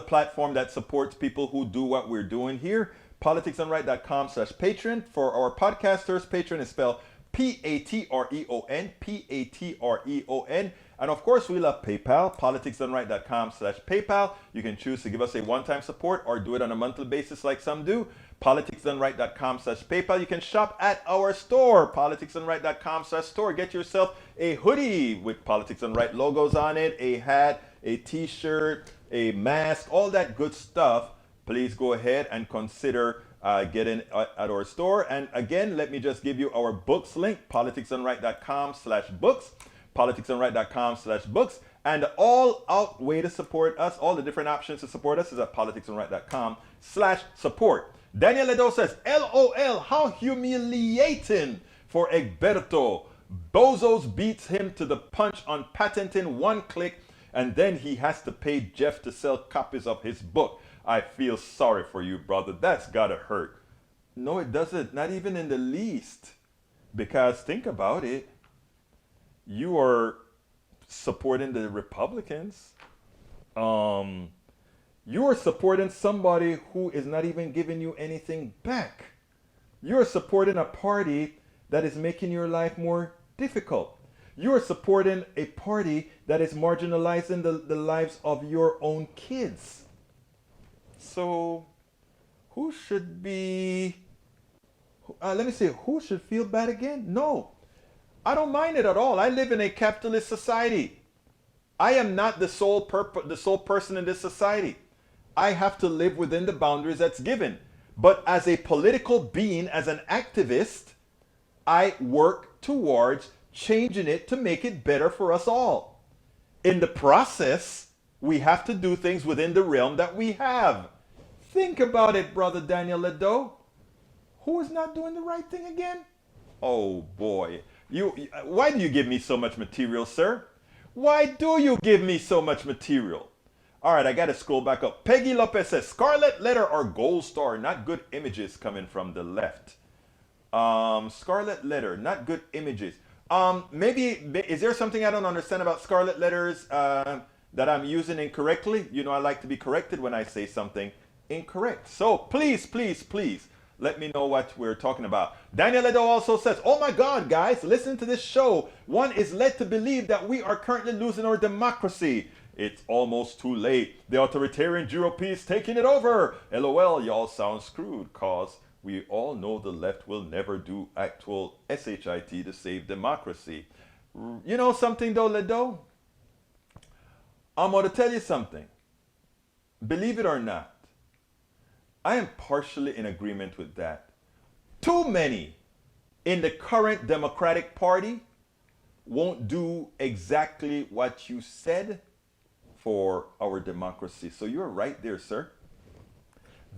platform that supports people who do what we're doing here. politicsdoneright.com/Patreon. For our podcasters, Patreon is spelled Patreon, Patreon. And of course, we love PayPal, politicsdoneright.com/PayPal. You can choose to give us a one-time support or do it on a monthly basis like some do. politicsdoneright.com/PayPal. You can shop at our store, politicsdoneright.com/store. Get yourself a hoodie with Politics Done Right logos on it, a hat, a t-shirt, a mask, all that good stuff. Please go ahead and consider getting at our store. And again, let me just give you our books link, politicsdoneright.com/books. politicsdoneright.com/books, and all out way to support us, all the different options to support us is at politicsdoneright.com/support. Daniel Ledo says, LOL, how humiliating for Egberto. Bozos beats him to the punch on patenting one click, and then he has to pay Jeff to sell copies of his book. I feel sorry for you, brother. That's gotta hurt. No, it doesn't, not even in the least. Because think about it. You are supporting the Republicans. You are supporting somebody who is not even giving you anything back. You are supporting a party that is making your life more difficult. You are supporting a party that is marginalizing the lives of your own kids. So who should be, let me see, who should feel bad again? No, I don't mind it at all. I live in a capitalist society. I am not the sole person in this society. I have to live within the boundaries that's given. But as a political being, as an activist, I work towards changing it to make it better for us all. In the process, we have to do things within the realm that we have. Think about it, Brother Daniel Ledo. Who is not doing the right thing again? Oh boy. Why do you give me so much material, sir? Why do you give me so much material? All right, I got to scroll back up. Peggy Lopez says, Scarlet Letter or Gold Star, not good images coming from the left. Scarlet Letter, not good images. Maybe, is there something I don't understand about Scarlet Letters that I'm using incorrectly? You know, I like to be corrected when I say something incorrect. So please, please, please, let me know what we're talking about. Daniel Ledo also says, oh my God, guys, listen to this show. One is led to believe that we are currently losing our democracy. It's almost too late. The authoritarian GOP is taking it over. LOL, y'all sound screwed, cause we all know the left will never do actual SHIT to save democracy. You know something though, Ledo? I'm going to tell you something. Believe it or not, I am partially in agreement with that. Too many in the current Democratic Party won't do exactly what you said for our democracy. So you're right there, sir.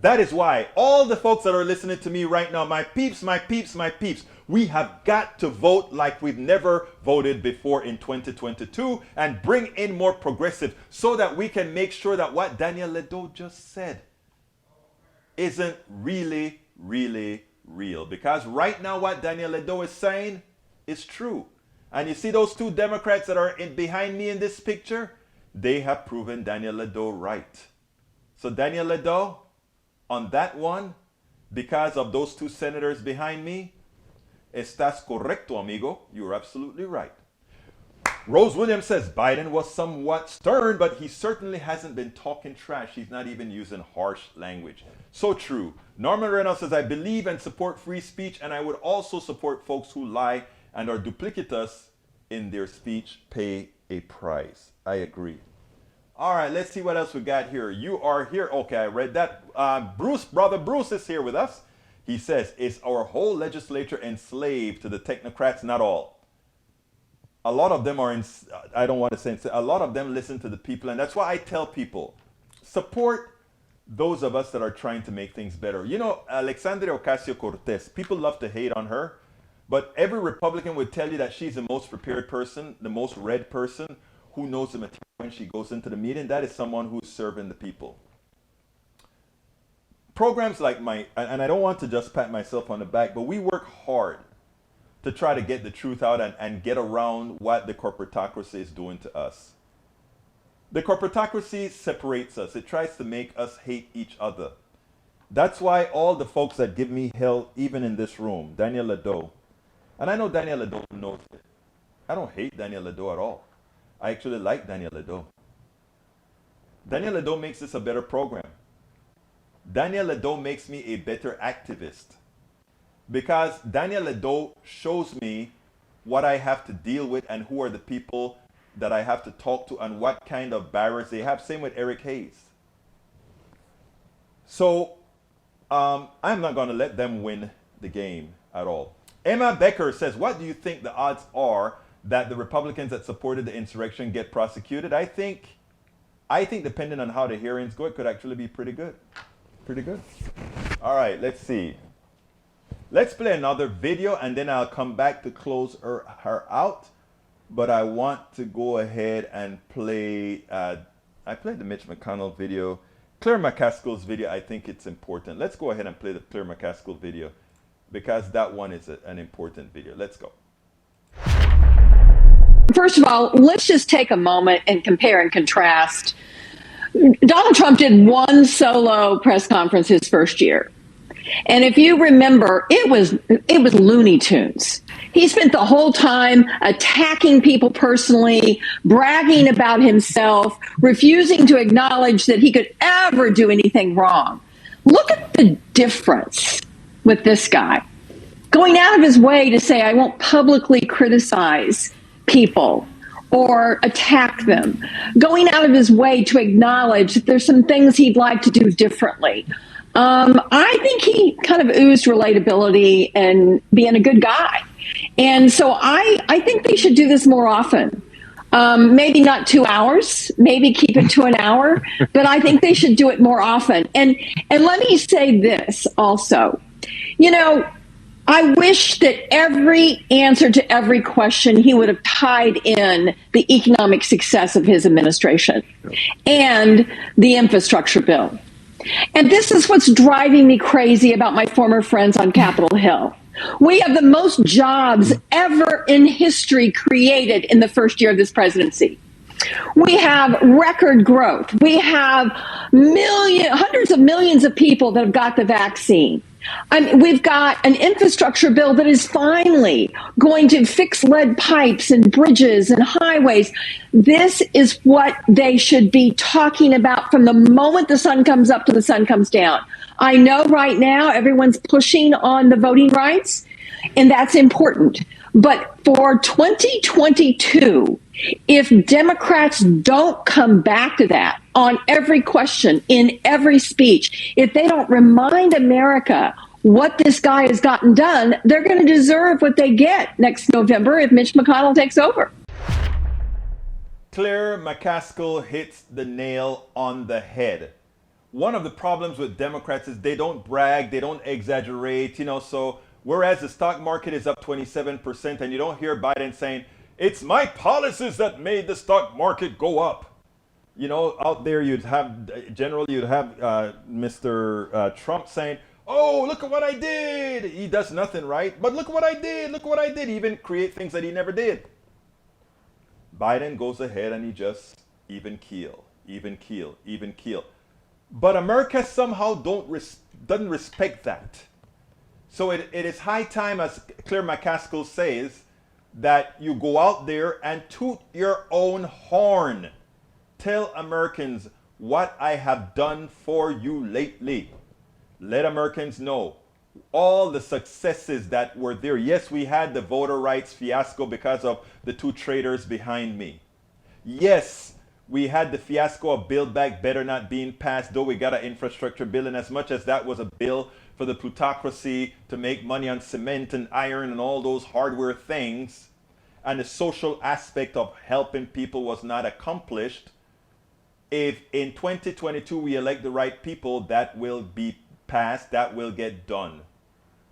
That is why all the folks that are listening to me right now, my peeps, my peeps, my peeps, we have got to vote like we've never voted before in 2022 and bring in more progressive so that we can make sure that what Daniel Ledo just said isn't really, really real. Because right now what Daniel Ledo is saying is true. And you see those two Democrats that are behind me in this picture? They have proven Daniel Ledo right. So Daniel Ledo, on that one, because of those two senators behind me, estás correcto, amigo. You're absolutely right. Rose Williams says Biden was somewhat stern, but he certainly hasn't been talking trash. He's not even using harsh language. So true. Norman Reynolds says, I believe and support free speech, and I would also support folks who lie and are duplicitous in their speech pay a price. I agree. All right, let's see what else we got here. You are here. Okay, I read that. Brother Bruce is here with us. He says, is our whole legislature enslaved to the technocrats? Not all. A lot of them are, I don't want to say, a lot of them listen to the people. And that's why I tell people, support those of us that are trying to make things better. You know, Alexandria Ocasio-Cortez, people love to hate on her. But every Republican would tell you that she's the most prepared person, the most read person who knows the material when she goes into the meeting. That is someone who's serving the people. Programs like and I don't want to just pat myself on the back, but we work hard to try to get the truth out and get around what the corporatocracy is doing to us. The corporatocracy separates us. It tries to make us hate each other. That's why all the folks that give me hell, even in this room, Daniel Ledo, and I know Daniel Ledo knows it. I don't hate Daniel Ledo at all. I actually like Daniel Ledo. Daniel Ledo makes this a better program. Daniel Ledo makes me a better activist. Because Daniel Ledo shows me what I have to deal with and who are the people that I have to talk to and what kind of barriers they have. Same with Eric Hayes. So I'm not going to let them win the game at all. Emma Becker says, what do you think the odds are that the Republicans that supported the insurrection get prosecuted? I think depending on how the hearings go, it could actually be pretty good. Pretty good. All right, let's see. Let's play another video and then I'll come back to close her out. But I want to go ahead and play, I played the Mitch McConnell video. Claire McCaskill's video, I think it's important. Let's go ahead and play the Claire McCaskill video because that one is an important video. Let's go. First of all, let's just take a moment and compare and contrast. Donald Trump did one solo press conference his first year. And if you remember, it was Looney Tunes. He spent the whole time attacking people personally, bragging about himself, refusing to acknowledge that he could never do anything wrong. Look at the difference with this guy. Going out of his way to say, I won't publicly criticize people or attack them. Going out of his way to acknowledge that there's some things he'd like to do differently. I think he kind of oozed relatability and being a good guy. And so I think they should do this more often. Maybe not 2 hours, maybe keep it to an hour, but I think they should do it more often. And let me say this also. You know, I wish that every answer to every question he would have tied in the economic success of his administration and the infrastructure bill. And this is what's driving me crazy about my former friends on Capitol Hill. We have the most jobs ever in history created in the first year of this presidency. We have record growth. We have hundreds of millions of people that have got the vaccine. We've got an infrastructure bill that is finally going to fix lead pipes and bridges and highways. This is what they should be talking about from the moment the sun comes up to the sun comes down. I know right now everyone's pushing on the voting rights, and that's important. But for 2022, if Democrats don't come back to that on every question, in every speech, if they don't remind America what this guy has gotten done, they're going to deserve what they get next November if Mitch McConnell takes over. Claire McCaskill hits the nail on the head. One of the problems with Democrats is they don't brag, they don't exaggerate, so whereas the stock market is up 27% and you don't hear Biden saying, it's my policies that made the stock market go up. Out there you'd have Mr. Trump saying, oh, look at what I did. He does nothing right, but look what I did. Look what I did. He even create things that he never did. Biden goes ahead and he just even keel. But America somehow doesn't respect that. So it is high time, as Claire McCaskill says, that you go out there and toot your own horn. Tell Americans what I have done for you lately. Let Americans know all the successes that were there. Yes, we had the voter rights fiasco because of the two traitors behind me. Yes, we had the fiasco of Build Back Better not being passed, though we got an infrastructure bill, and as much as that was a bill for the plutocracy to make money on cement and iron and all those hardware things, and the social aspect of helping people was not accomplished, if in 2022 we elect the right people, that will be passed, that will get done.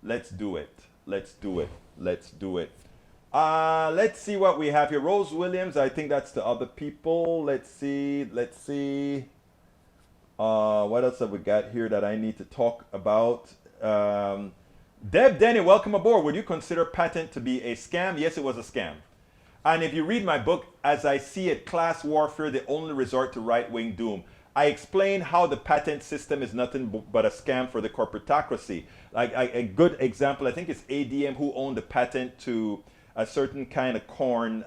Let's do it. Let's see what we have here. Rose Williams, I think that's the other people. Let's see. What else have we got here that I need to talk about? Deb Denny, welcome aboard. Would you consider patent to be a scam? Yes, it was a scam. And if you read my book, As I See It, Class Warfare, the Only Resort to Right-Wing Doom, I explain how the patent system is nothing but a scam for the corporatocracy. Like a good example, I think it's ADM who owned the patent to a certain kind of corn,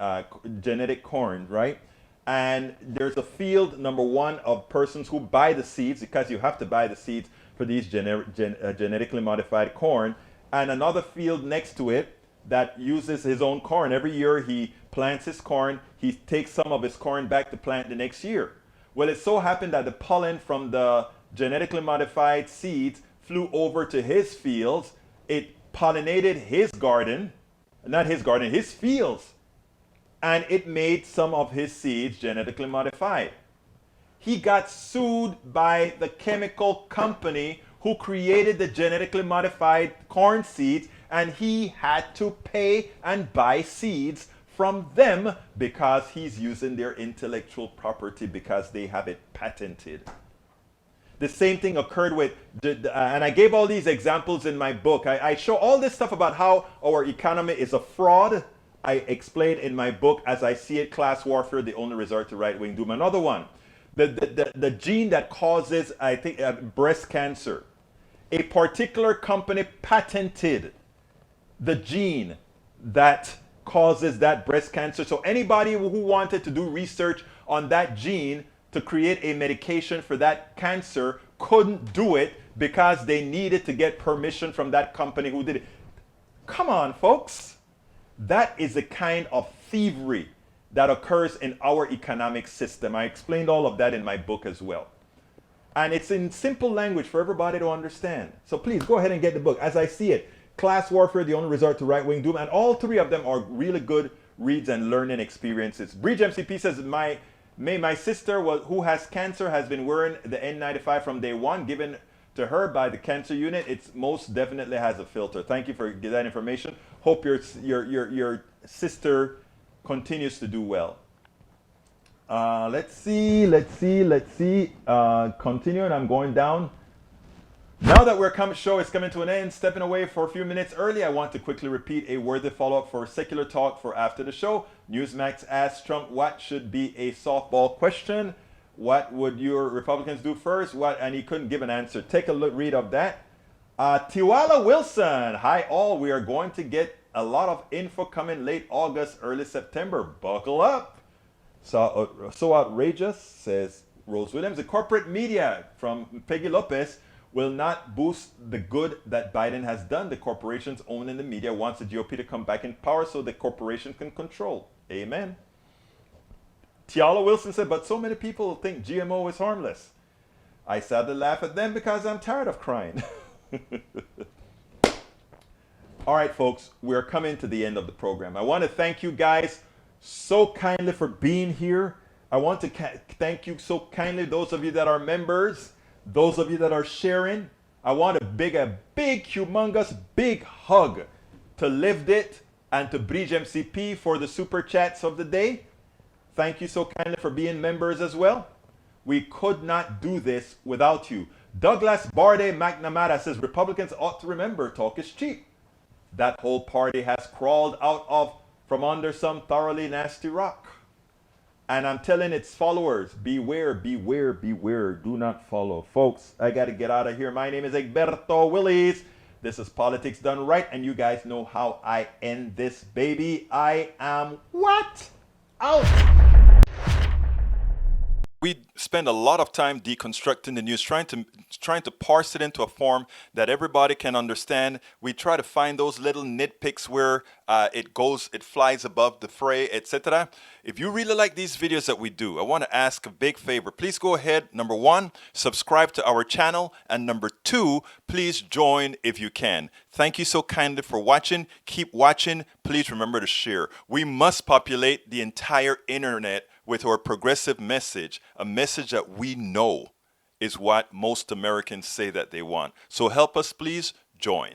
genetic corn, right? And there's a field, number one, of persons who buy the seeds, because you have to buy the seeds for these genetically modified corn, and another field next to it that uses his own corn. Every year he plants his corn, he takes some of his corn back to plant the next year. Well, it so happened that the pollen from the genetically modified seeds flew over to his fields. It pollinated his garden, not his garden, his fields. And it made some of his seeds genetically modified. He got sued by the chemical company who created the genetically modified corn seeds, and he had to pay and buy seeds from them because he's using their intellectual property because they have it patented. The same thing occurred with, and I gave all these examples in my book. I show all this stuff about how our economy is a fraud. I explain in my book, As I See It, Class Warfare, the Only Resort to Right-Wing Doom. Another one, the gene that causes, I think, breast cancer. A particular company patented the gene that causes that breast cancer. So anybody who wanted to do research on that gene to create a medication for that cancer couldn't do it because they needed to get permission from that company who did it. Come on, folks. That is the kind of thievery that occurs in our economic system. I explained all of that in my book as well. And it's in simple language for everybody to understand. So please go ahead and get the book. As I see it, Class Warfare, The Only Resort to Right-Wing Doom, and all three of them are really good reads and learning experiences. Bridge MCP says, my sister who has cancer has been wearing the N95 from day one, given to her by the cancer unit. It most definitely has a filter. Thank you for that information. Hope your sister continues to do well. Let's see. Continuing, I'm going down. Now that show is coming to an end, stepping away for a few minutes early, I want to quickly repeat a worthy follow-up for Secular Talk for after the show. Newsmax asked Trump what should be a softball question. What would your Republicans do first? And he couldn't give an answer. Take a read of that. Tiwala Wilson. Hi all. We are going to get a lot of info coming late August, early September. Buckle up. So outrageous, says Rose Williams. The corporate media from Peggy Lopez will not boost the good that Biden has done. The corporations owning the media wants the GOP to come back in power so the corporation can control. Amen. Tiala Wilson said, but so many people think GMO is harmless. I sadly laugh at them because I'm tired of crying. All right, folks, we're coming to the end of the program. I want to thank you guys so kindly for being here. I want to thank you so kindly, those of you that are members, those of you that are sharing. I want a big, humongous, big hug to Lived It and to Bridge MCP for the super chats of the day. Thank you so kindly for being members as well. We could not do this without you. Douglas Barde McNamara says Republicans ought to remember talk is cheap. That whole party has crawled out from under some thoroughly nasty rock. And I'm telling its followers, beware, beware, beware. Do not follow. Folks, I got to get out of here. My name is Egberto Willis. This is Politics Done Right. And you guys know how I end this, baby. I am what? Out. We spend a lot of time deconstructing the news, trying to parse it into a form that everybody can understand. We try to find those little nitpicks where it flies above the fray, etc. If you really like these videos that we do, I want to ask a big favor. Please go ahead, number one, subscribe to our channel, and number two, please join if you can. Thank you so kindly for watching. Keep watching. Please remember to share. We must populate the entire internet with our progressive message, a message that we know is what most Americans say that they want. So help us, please join.